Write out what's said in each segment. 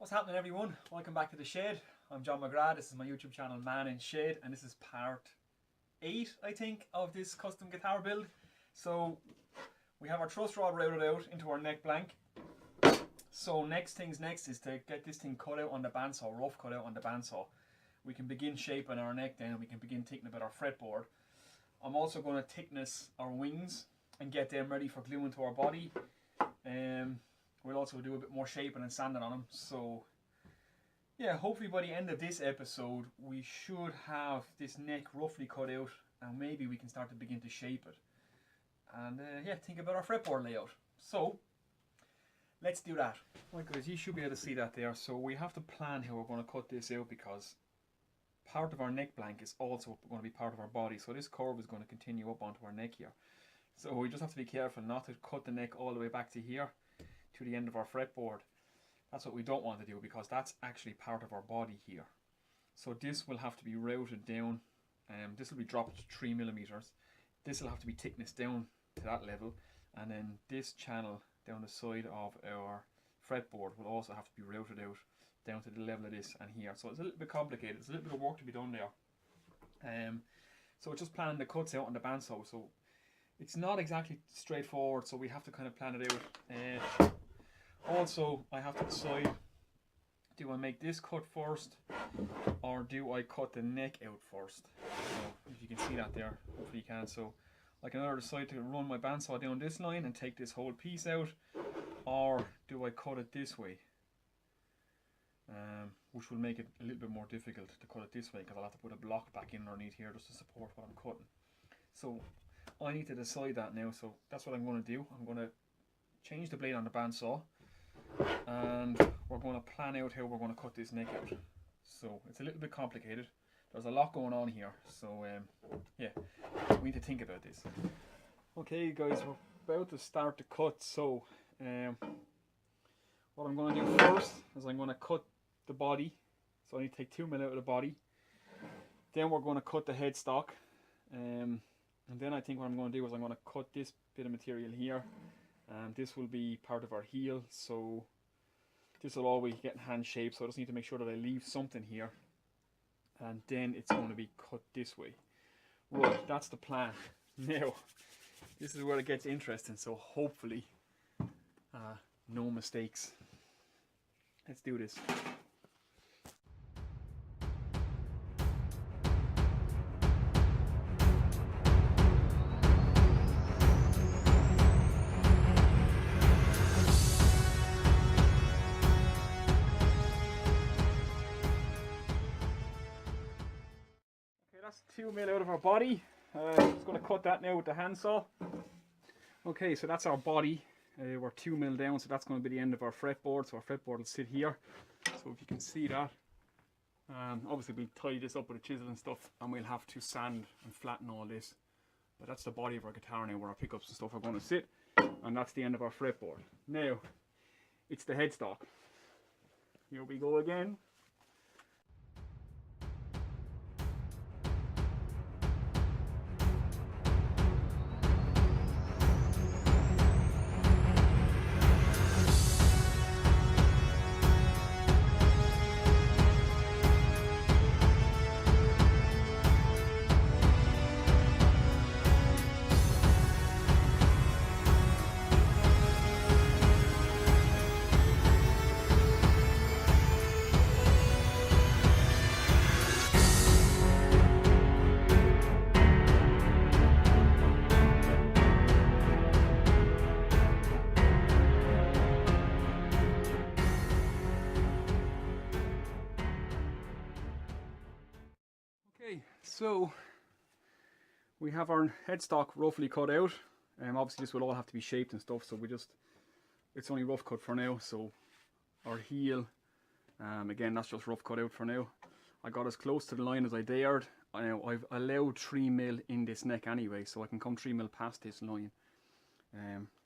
What's happening, everyone? Welcome back to the shed. I'm John McGrath. This is my YouTube channel Man in Shed, and this is part 8 I think of this custom guitar build. So we have our truss rod routed out into our neck blank. So next is to get this thing cut out on the bandsaw, rough cut out on the bandsaw. We can begin shaping our neck then, we can begin thinking about our fretboard. I'm also going to thickness our wings and get them ready for gluing to our body. We'll also do a bit more shaping and sanding on them. So yeah, hopefully by the end of this episode we should have this neck roughly cut out, and maybe we can start to begin to shape it. And yeah, think about our fretboard layout. So let's do that. Right guys, you should be able to see that there. So we have to plan how we're going to cut this out, because part of our neck blank is also going to be part of our body. So this curve is going to continue up onto our neck here. So we just have to be careful not to cut the neck all the way back to here, to the end of our fretboard. That's what we don't want to do, because that's actually part of our body here. So this will have to be routed down. This will be dropped to 3mm. This will have to be thickness down to that level, and then this channel down the side of our fretboard will also have to be routed out down to the level of this and here. So it's a little bit complicated. There's a little bit of work to be done there. So it's just planning the cuts out on the bandsaw. So it's not exactly straightforward, so we have to kind of plan it out. Also, I have to decide, do I make this cut first, or do I cut the neck out first? So if you can see that there, hopefully you can. So I can either decide to run my bandsaw down this line and take this whole piece out, or do I cut it this way, which will make it a little bit more difficult to cut it this way, because I'll have to put a block back in underneath here just to support what I'm cutting. So I need to decide that now. So that's what I'm going to do. I'm going to change the blade on the bandsaw, and we're going to plan out how we're going to cut this neck out. So it's a little bit complicated. There's a lot going on here. So yeah, we need to think about this. Okay guys, we're about to start the cut. So what I'm going to do first is I'm going to cut the body. So I need to take 2mm out of the body. Then we're going to cut the headstock. And then I think what I'm going to do is I'm going to cut this bit of material here. This will be part of our heel, so this will always get in hand shape, so I just need to make sure that I leave something here, and then it's going to be cut this way. Right, that's the plan. Now this is where it gets interesting, so hopefully no mistakes. Let's do this. That's 2mm out of our body. Just going to cut that now with the handsaw. Okay, so that's our body. We're 2mm down, so that's going to be the end of our fretboard. So our fretboard will sit here. So if you can see that, obviously we'll tie this up with a chisel and stuff, and we'll have to sand and flatten all this. But that's the body of our guitar now, where our pickups and stuff are going to sit, and that's the end of our fretboard. Now it's the headstock. Here we go again. So we have our headstock roughly cut out. Obviously this will all have to be shaped and stuff, so it's only rough cut for now. So our heel, again, that's just rough cut out for now. I got as close to the line as I dared. I've allowed 3mm in this neck anyway, so I can come 3mm past this line,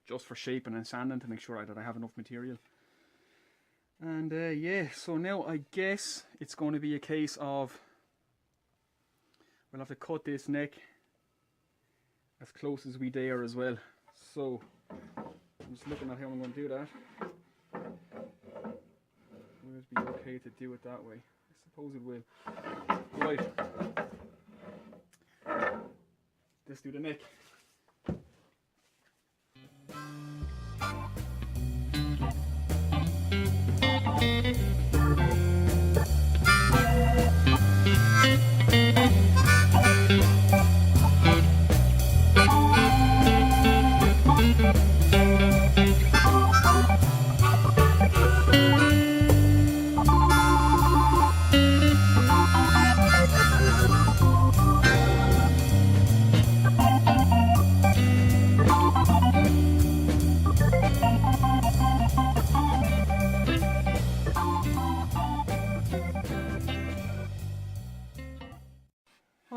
just for shaping and sanding to make sure that I have enough material. And yeah, so now I guess it's going to be a case of we'll have to cut this neck as close as we dare as well. So I'm just looking at how I'm going to do that. Where's be okay to do it that way. I suppose it will. Right. Let's do the neck.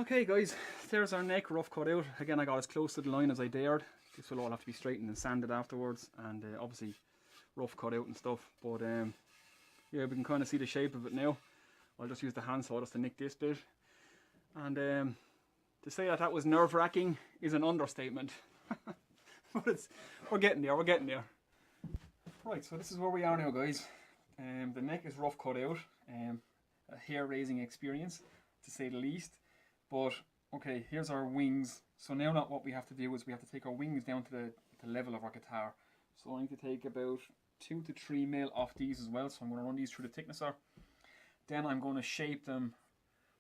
Okay guys, there's our neck rough cut out. Again, I got as close to the line as I dared. This will all have to be straightened and sanded afterwards, and obviously rough cut out and stuff. But yeah, we can kind of see the shape of it now. I'll just use the handsaw just to nick this bit. And to say that that was nerve-wracking is an understatement. But we're getting there, we're getting there. Right, so this is where we are now guys. The neck is rough cut out. A hair-raising experience, to say the least. But okay, here's our wings. So now what we have to do is we have to take our wings down to the level of our guitar. So I need to take about 2 to 3 mil off these as well. So I'm going to run these through the thicknesser. Then I'm going to shape them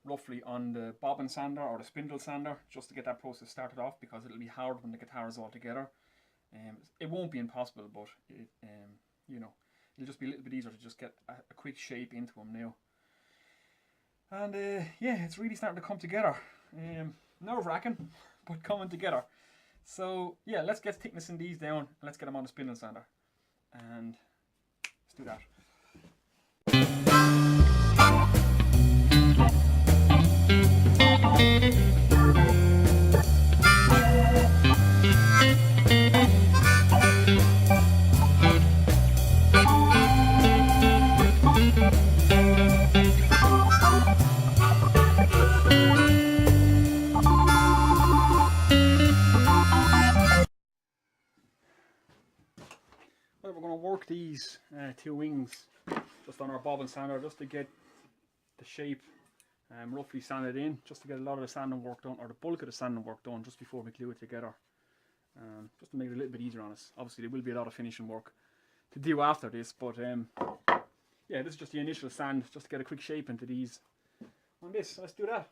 roughly on the bobbin sander or the spindle sander, just to get that process started off, because it'll be hard when the guitar is all together. It won't be impossible, but you know, it'll just be a little bit easier to just get a quick shape into them now. And yeah, it's really starting to come together. Nerve-wracking, but coming together. So yeah, let's get thickness in these down and let's get them on the spindle sander. And let's do that. We're going to work these 2 wings just on our bobbin sander, just to get the shape roughly sanded in, just to get a lot of the sanding work done, or the bulk of the sanding work done, just before we glue it together, just to make it a little bit easier on us. Obviously there will be a lot of finishing work to do after this, but yeah, this is just the initial sand, just to get a quick shape into these on this. So let's do that.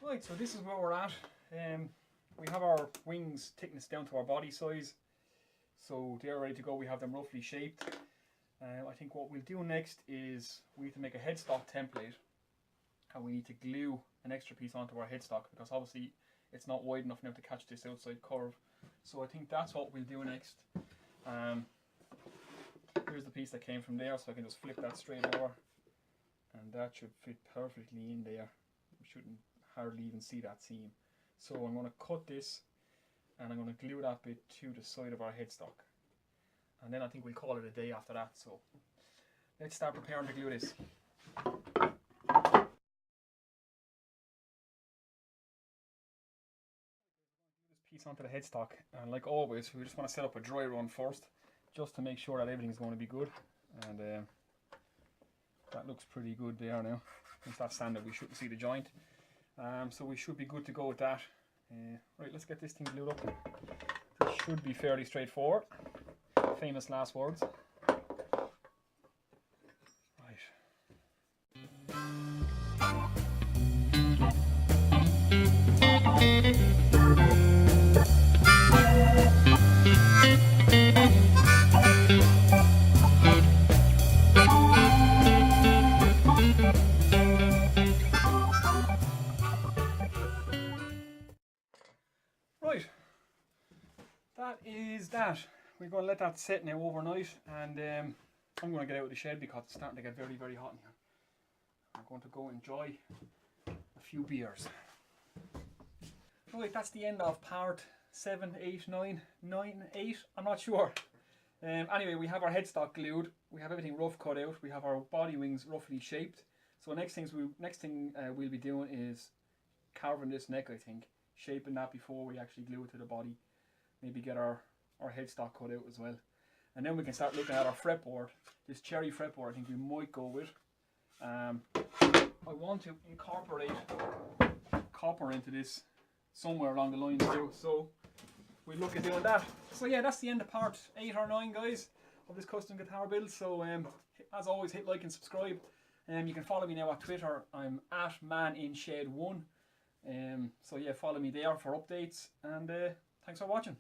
Right, so this is where we're at. We have our wings thickness down to our body size, so they're ready to go. We have them roughly shaped. I think what we'll do next is we need to make a headstock template, and we need to glue an extra piece onto our headstock, because obviously it's not wide enough now to catch this outside curve. So I think that's what we'll do next. Here's the piece that came from there, so I can just flip that straight over, and that should fit perfectly in there. We shouldn't hardly even see that seam. So I'm going to cut this, and I'm going to glue that bit to the side of our headstock, and then I think we'll call it a day after that. So let's start preparing to glue this. Piece onto the headstock, and like always we just want to set up a dry run first, just to make sure that everything's going to be good. And that looks pretty good there now. Once that's sanded, we shouldn't see the joint, so we should be good to go with that. Right, let's get this thing glued up. It should be fairly straightforward. Famous last words. Right. that. We're going to let that sit now overnight, and I'm going to get out of the shed because it's starting to get very, very hot in here. I'm going to go enjoy a few beers. Right, that's the end of part 7, 8, 9, 8, I'm not sure. Anyway, we have our headstock glued, we have everything rough cut out, we have our body wings roughly shaped. So next thing we'll be doing is carving this neck, I think. Shaping that before we actually glue it to the body. Maybe get our headstock cut out as well. And then we can start looking at our fretboard. This cherry fretboard I think we might go with. I want to incorporate copper into this somewhere along the line too. So we'll look at doing that. So yeah, that's the end of part 8 or 9, guys, of this custom guitar build. So as always, hit like and subscribe. You can follow me now at Twitter. I'm at maninshed1. So yeah, follow me there for updates, and thanks for watching.